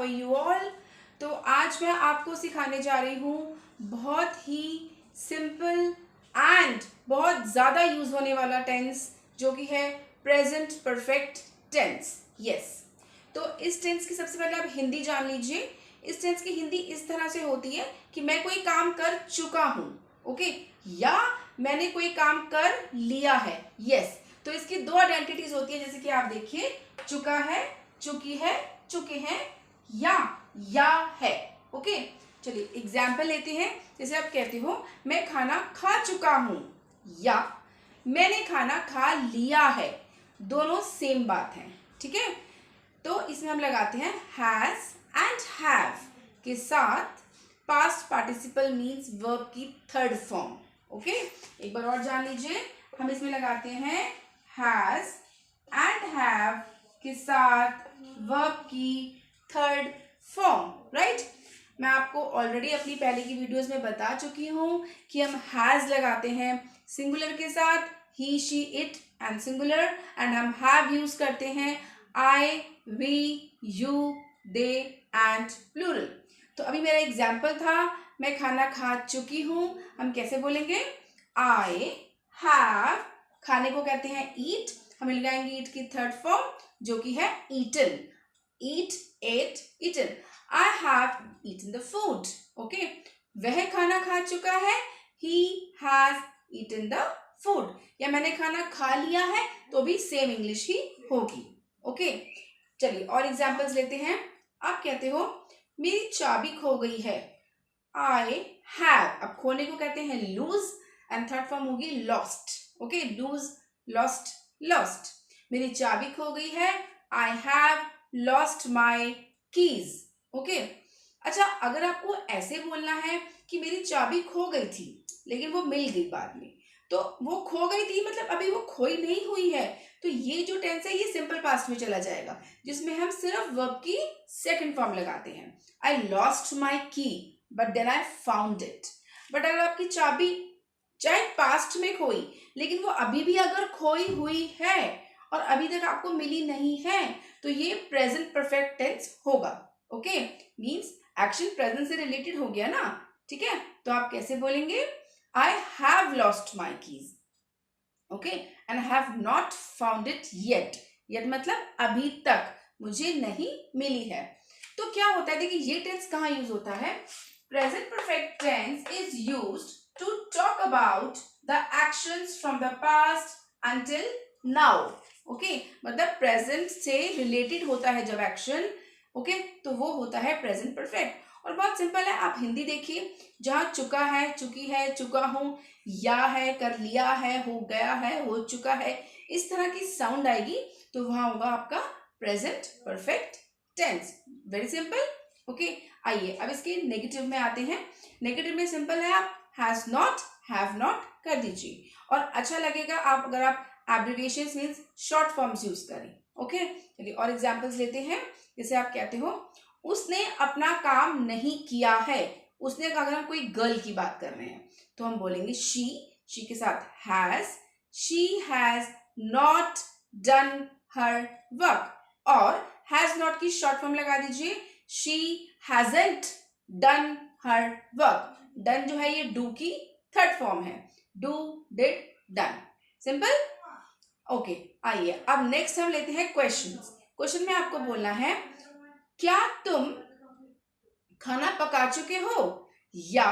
How are you all. तो आज मैं आपको सिखाने जा रही हूँ बहुत ही सिंपल एंड बहुत ज़्यादा यूज होने वाला टेंस, जो कि है प्रेजेंट परफेक्ट टेंस। यस, तो इस टेंस की सबसे पहले आप हिंदी जान लीजिए। इस टेंस की हिंदी इस तरह से होती है कि मैं कोई काम कर चुका हूँ, ओके, या मैंने कोई काम कर लिया है। यस, तो इसकी दो आइडेंटिटीज होती है, जैसे कि आप देखिए, चुका है, चुकी है, चुके हैं, या है। ओके, चलिए एग्जाम्पल लेते हैं। जैसे आप कहते हो मैं खाना खा चुका हूं, या मैंने खाना खा लिया है, दोनों सेम बात है। ठीक है, तो इसमें हम लगाते हैं हैज एंड हैव के साथ पास्ट पार्टिसिपल मीन्स वर्ब की थर्ड फॉर्म। ओके, एक बार और जान लीजिए, हम इसमें लगाते हैं हैज एंड हैव के साथ वर्ब की थर्ड फॉर्म। राइट, मैं आपको ऑलरेडी अपनी पहले की वीडियोस में बता चुकी हूँ कि हम हैज लगाते हैं सिंगुलर के साथ, he she it and singular, and हम हैव यूज करते हैं I we you they and plural. तो अभी मेरा एग्जाम्पल था, मैं खाना खा चुकी हूँ, हम कैसे बोलेंगे? आई हैव, खाने को कहते हैं ईट, हम लगाएंगे ईट की थर्ड फॉर्म जो कि है eaten. Eat, ate, eaten. I have eaten the food. Okay, वह खाना खा चुका है, he has eaten the food. या मैंने खाना खा लिया है, तो भी सेम इंग्लिश ही होगी। ओके, चलिए और एग्जांपल्स लेते हैं। आप कहते हो मेरी चाबी खो गई है, आई हैव, अब खोने को कहते हैं लूज, एंड थर्ड फॉर्म होगी lost. Okay, lose, lost, lost. मेरी चाबी खो गई है, I have lost my keys. Okay, अच्छा, अगर आपको ऐसे बोलना है कि मेरी चाबी खो गई थी लेकिन वो मिल गई बाद में, तो वो खो गई थी मतलब अभी वो खोई नहीं हुई है, तो ये जो टेंस है ये सिंपल पास्ट में चला जाएगा, जिसमें हम सिर्फ वर्ब की सेकंड फॉर्म लगाते हैं। आई lost my key but then I found it. But अगर आपकी चाबी चाहे पास्ट में खोई, लेकिन वो अभी भी अगर खोई हुई है और अभी तक आपको मिली नहीं है, तो ये प्रेजेंट परफेक्ट टेंस होगा। ओके, मींस एक्शन प्रेजेंट से रिलेटेड हो गया ना। ठीक है, तो आप कैसे बोलेंगे? आई have lost my keys, okay, and have not found it yet. Yet मतलब अभी तक मुझे नहीं मिली है। तो क्या होता है, देखिए ये टेंस कहाँ यूज होता है? Present perfect tense is used to talk about the actions from the past until now. Okay, मतलब प्रेजेंट से रिलेटेड होता है जब एक्शन, ओके, तो वो होता है प्रेजेंट परफेक्ट। और बहुत सिंपल है, आप हिंदी देखिए, जहां चुका है, चुकी है, चुका हूं, या है, कर लिया है, हो गया है, हो चुका है, इस तरह की साउंड आएगी, तो वहां होगा आपका present perfect tense. Very simple. Okay, आइए अब इसके नेगेटिव में आते हैं। नेगेटिव में सिंपल है, आप हैज नॉट, हैव नॉट कर दीजिए, और अच्छा लगेगा आप अगर आप abbreviations means short forms use करें। ओके, चलिए और एग्जांपल्स लेते हैं। जैसे आप कहते हो उसने अपना काम नहीं किया है, उसने, अगर हम कोई गर्ल की बात कर रहे हैं तो हम बोलेंगे शी के साथ has, she has not done her work, और हैज नॉट की शॉर्ट फॉर्म लगा दीजिए, she hasn't done her work. Done जो है ये डू की थर्ड फॉर्म है, do, did, done. Simple. Okay, आइए अब नेक्स्ट हम लेते हैं क्वेश्चंस। क्वेश्चन में आपको बोलना है क्या तुम खाना पका चुके हो, या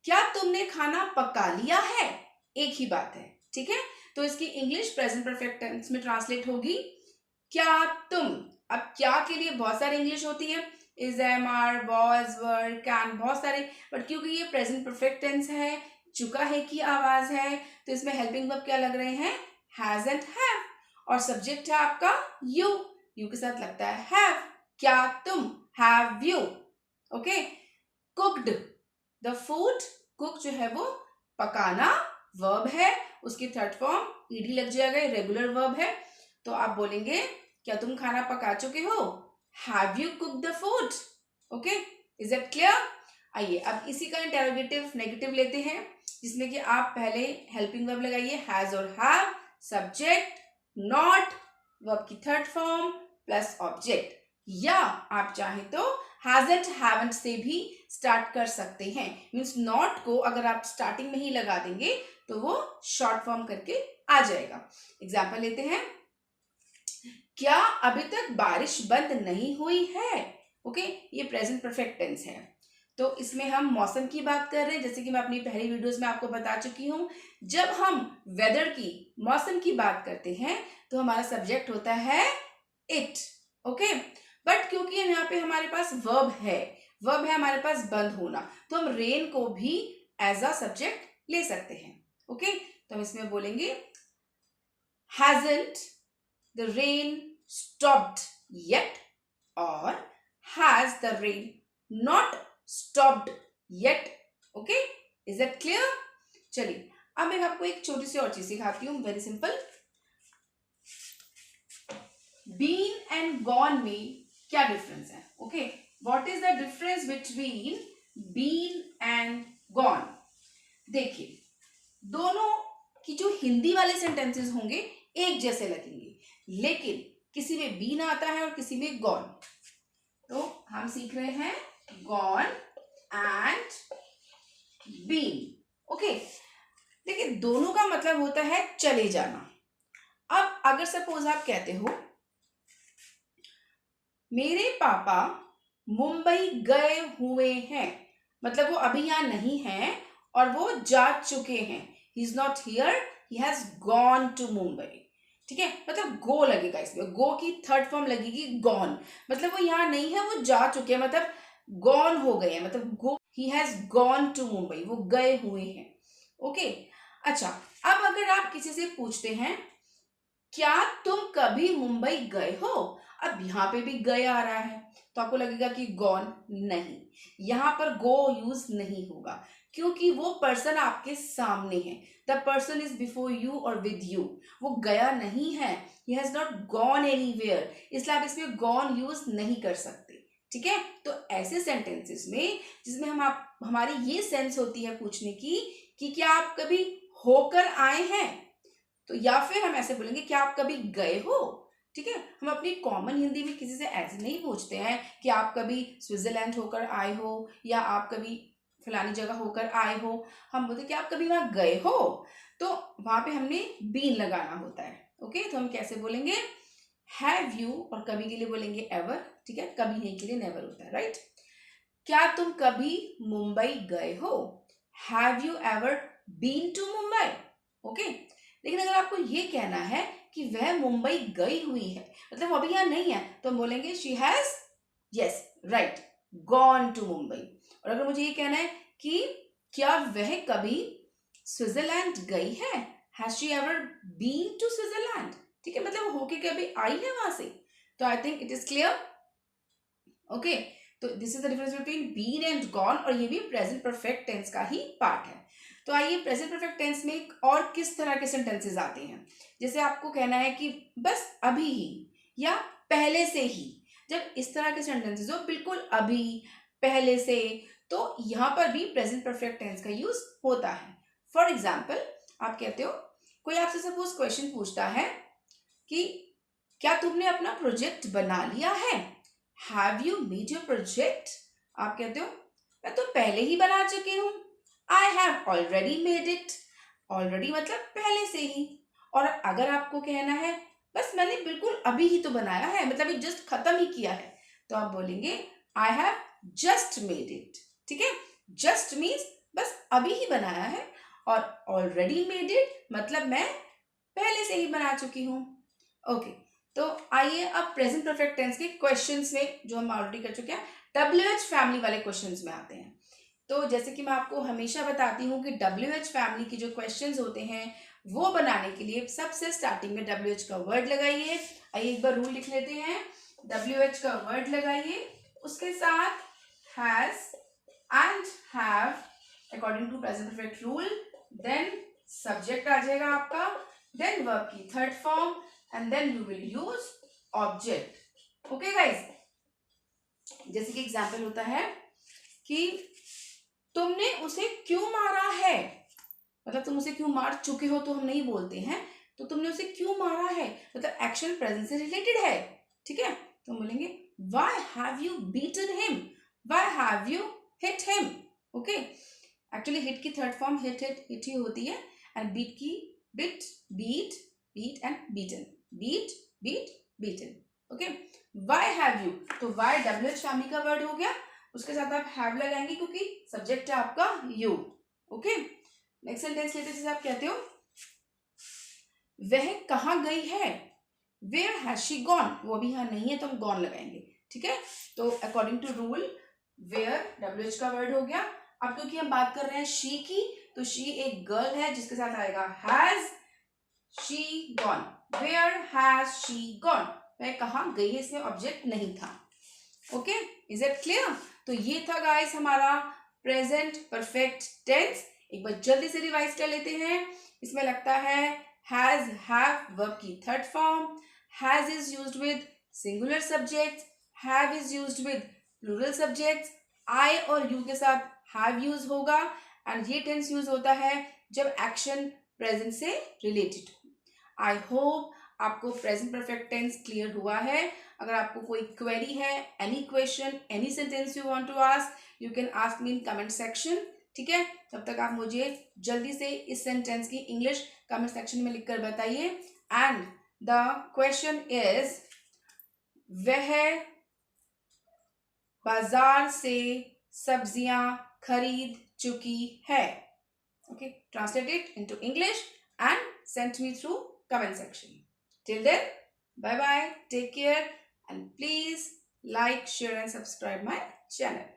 क्या तुमने खाना पका लिया है, एक ही बात है। ठीक है, तो इसकी इंग्लिश प्रेजेंट परफेक्ट टेंस में ट्रांसलेट होगी क्या तुम। अब क्या के लिए बहुत सारी इंग्लिश होती है, is, am, are, was, were, can, बहुत सारे, बट क्योंकि ये प्रेजेंट परफेक्ट टेंस है, चुका है की आवाज है, तो इसमें हेल्पिंग वर्ब क्या लग रहे हैं? हैज एंड हैव, और सब्जेक्ट है आपका यू, यू के साथ लगता है हैव। क्या तुम, have you. Okay, cooked the food, cook जो है वो पकाना वर्ब है, उसकी थर्ड फॉर्म ईडी लग जाएगा, रेगुलर वर्ब है, तो आप बोलेंगे क्या तुम खाना पका चुके हो, have you cooked the food. Okay, is it clear? आइए अब इसी का इंटेरोगेटिव नेगेटिव लेते हैं, जिसमें कि आप पहले हेल्पिंग वर्ब लगाइए हैज और हैव, सब्जेक्ट नॉट, वर्ब की थर्ड फॉर्म प्लस ऑब्जेक्ट, या आप चाहे तो हैजंट हैवंट से भी स्टार्ट कर सकते हैं। मीन्स नॉट को अगर आप स्टार्टिंग में ही लगा देंगे तो वो शॉर्ट फॉर्म करके आ जाएगा। एग्जाम्पल लेते हैं, क्या अभी तक बारिश बंद नहीं हुई है? ओके, ये प्रेजेंट परफेक्ट टेंस है। तो इसमें हम मौसम की बात कर रहे हैं, जैसे कि मैं अपनी पहली वीडियोस में आपको बता चुकी हूं। जब हम वेदर की, मौसम की बात करते हैं तो हमारा सब्जेक्ट होता है इट। ओके, बट क्योंकि यहाँ पे हमारे पास वर्ब है हमारे पास बंद होना, तो हम रेन को भी एज अ सब्जेक्ट ले सकते हैं। ओके, तो हम इसमें बोलेंगे hasn't the rain stopped yet, or has the rain not stopped yet? Okay, is that clear? चलिए अब मैं आपको एक छोटी सी और चीज सिखाती हूँ, very simple. Been and gone में क्या डिफरेंस है? Okay, what is the difference between been and gone? देखिए, दोनों की जो हिंदी वाले सेंटेंसेस होंगे एक जैसे लगेंगे, लेकिन किसी में बीन आता है और किसी में गॉन। तो हम सीख रहे हैं गॉन एंड बीन। ओके, देखिए दोनों का मतलब होता है चले जाना। अब अगर सपोज आप कहते हो मेरे पापा मुंबई गए हुए हैं, मतलब वो अभी यहां नहीं है और वो जा चुके हैं। He is not here, he has gone to Mumbai. ठीक है, मतलब गो लगेगा इसमें, गो की थर्ड फॉर्म लगेगी गॉन, मतलब वो यहाँ नहीं है, वो जा चुके हैं, मतलब गॉन हो गए हैं, मतलब go, he has gone to Mumbai, वो गए हुए हैं। ओके, अच्छा, अब अगर आप किसी से पूछते हैं क्या तुम कभी मुंबई गए हो, अब यहाँ पे भी गए आ रहा है तो आपको लगेगा कि गॉन, नहीं, यहां पर गो यूज नहीं होगा क्योंकि वो पर्सन आपके सामने है। The person is before you और विद यू, वो गया नहीं है, he has not gone anywhere, इसलिए आप इसमें गॉन यूज नहीं कर सकते। ठीक है, तो ऐसे सेंटेंसेस में जिसमें हमारी ये सेंस होती है पूछने की कि क्या आप कभी होकर आए हैं, तो या फिर हम ऐसे बोलेंगे क्या आप कभी गए हो। ठीक है, हम अपनी कॉमन हिंदी में किसी से ऐसे नहीं पूछते हैं कि आप कभी स्विट्जरलैंड होकर आए हो या आप कभी फलानी जगह होकर आए हो, हम बोलते कि आप कभी वहां गए हो, तो वहां पे हमने बीन लगाना होता है। ओके, तो हम कैसे बोलेंगे हैव यू, और कभी के लिए बोलेंगे एवर। ठीक है, कभी नहीं के लिए नेवर होता है, राइट। क्या तुम कभी मुंबई गए हो, have you ever been to Mumbai? Okay, लेकिन अगर आपको ये कहना है कि वह मुंबई गई हुई है, मतलब अभी यहाँ नहीं है, तो हम बोलेंगे she has, yes right, gone to Mumbai. और अगर मुझे ये कहना है कि क्या वह कभी स्विट्जरलैंड गई है, has she ever been to Switzerland? ठीक है, मतलब होके कभी आई है वहां से। तो I think it is clear. Okay, तो this is the difference between been and gone, और ये भी प्रेजेंट परफेक्ट टेंस का ही पार्ट है। तो आइए प्रेजेंट परफेक्ट टेंस में और किस तरह के सेंटेंसेस आते हैं। जैसे आपको कहना है कि बस अभी ही या पहले से ही, जब इस तरह के सेंटेंसेस हो बिल्कुल अभी, पहले से, तो यहाँ पर भी प्रेजेंट परफेक्ट टेंस का यूज होता है। फॉर एग्जाम्पल, आप कहते हो, कोई आपसे सपोज क्वेश्चन पूछता है कि क्या तुमने अपना प्रोजेक्ट बना लिया है, have you made your project? आप कहते हो मैं तो पहले ही बना चुकी हूं, I have already made it. Already मतलब पहले से ही। और अगर आपको कहना है बस मैंने बिल्कुल अभी ही तो बनाया है, मतलब ये जस्ट खत्म ही किया है, तो आप बोलेंगे I have just made it. ठीक है, जस्ट मीन्स बस अभी ही बनाया है, और ऑलरेडी मेड इट मतलब मैं पहले से ही बना चुकी हूं। ओके, तो आइए अब प्रेजेंट परफेक्ट टेंस के क्वेश्चंस में, जो हम ऑलरेडी कर चुके हैं, WH फैमिली वाले क्वेश्चंस में आते हैं। तो जैसे कि मैं आपको हमेशा बताती हूँ कि WH फैमिली के जो क्वेश्चंस होते हैं वो बनाने के लिए सबसे स्टार्टिंग में WH का वर्ड लगाइए। आइए एक बार रूल लिख लेते हैं, WH का वर्ड लगाइए, उसके साथ has and have according to present perfect rule, then subject आ जाएगा आपका, देन वर्ब की third form, and then you will use object. Okay guys, जैसे कि एग्जाम्पल होता है कि तुमने उसे क्यों मारा है, मतलब तुम उसे क्यों मार चुके हो तो हम नहीं बोलते हैं, तो तुमने उसे क्यों मारा है मतलब एक्शन प्रेजेंट से रिलेटेड है। ठीक है, तो हम बोलेंगे why have you beaten him, why have you hit him. Okay, actually hit की थर्ड फॉर्म हिट ही होती है, एंड बीट की bit, beat and beaten, beat beaten. Okay, why have you, तो वाई WH फैमिली का word हो गया, उसके साथ आप हैव लगाएंगे क्योंकि सब्जेक्ट है आपका यू. ओके, नेक्स्ट सेंटेंस लेते जैसे आप कहते हो वह कहाँ गई है, वेयर हैज शी गॉन, वो अभी यहाँ नहीं है तो हम गॉन लगाएंगे. ठीक है, तो according to rule where WH का वर्ड हो गया. अब क्योंकि हम बात कर रहे हैं शी की, तो शी एक गर्ल है जिसके साथ आएगा has she gone, where has she gone, वह कहाँ गई है, इसमें ऑब्जेक्ट नहीं था. Okay, is it clear. तो ये था गाइस हमारा प्रेजेंट परफेक्ट टेंस. एक बार जल्दी से रिवाइज कर लेते हैं. इसमें लगता है हैज हैव वर्ब की third form, has is used with singular subject, have is used with plural subjects, I और यू के साथ हैव यूज होगा, एंड ये टेंस यूज होता है जब एक्शन प्रेजेंट से रिलेटेड हो. आई होप आपको प्रेजेंट परफेक्ट टेंस क्लियर हुआ है. अगर आपको कोई क्वेरी है, any question, any sentence you want to ask, you can ask me in comment section. ठीक है, तब तक आप मुझे जल्दी से इस सेंटेंस की इंग्लिश कमेंट सेक्शन में लिखकर बताइए. एंड द क्वेश्चन इज, वह बाजार से सब्जियां खरीद चुकी है. Okay, translate it into English and send me through comment section. Till then, bye bye, take care, and please like, share and subscribe my channel.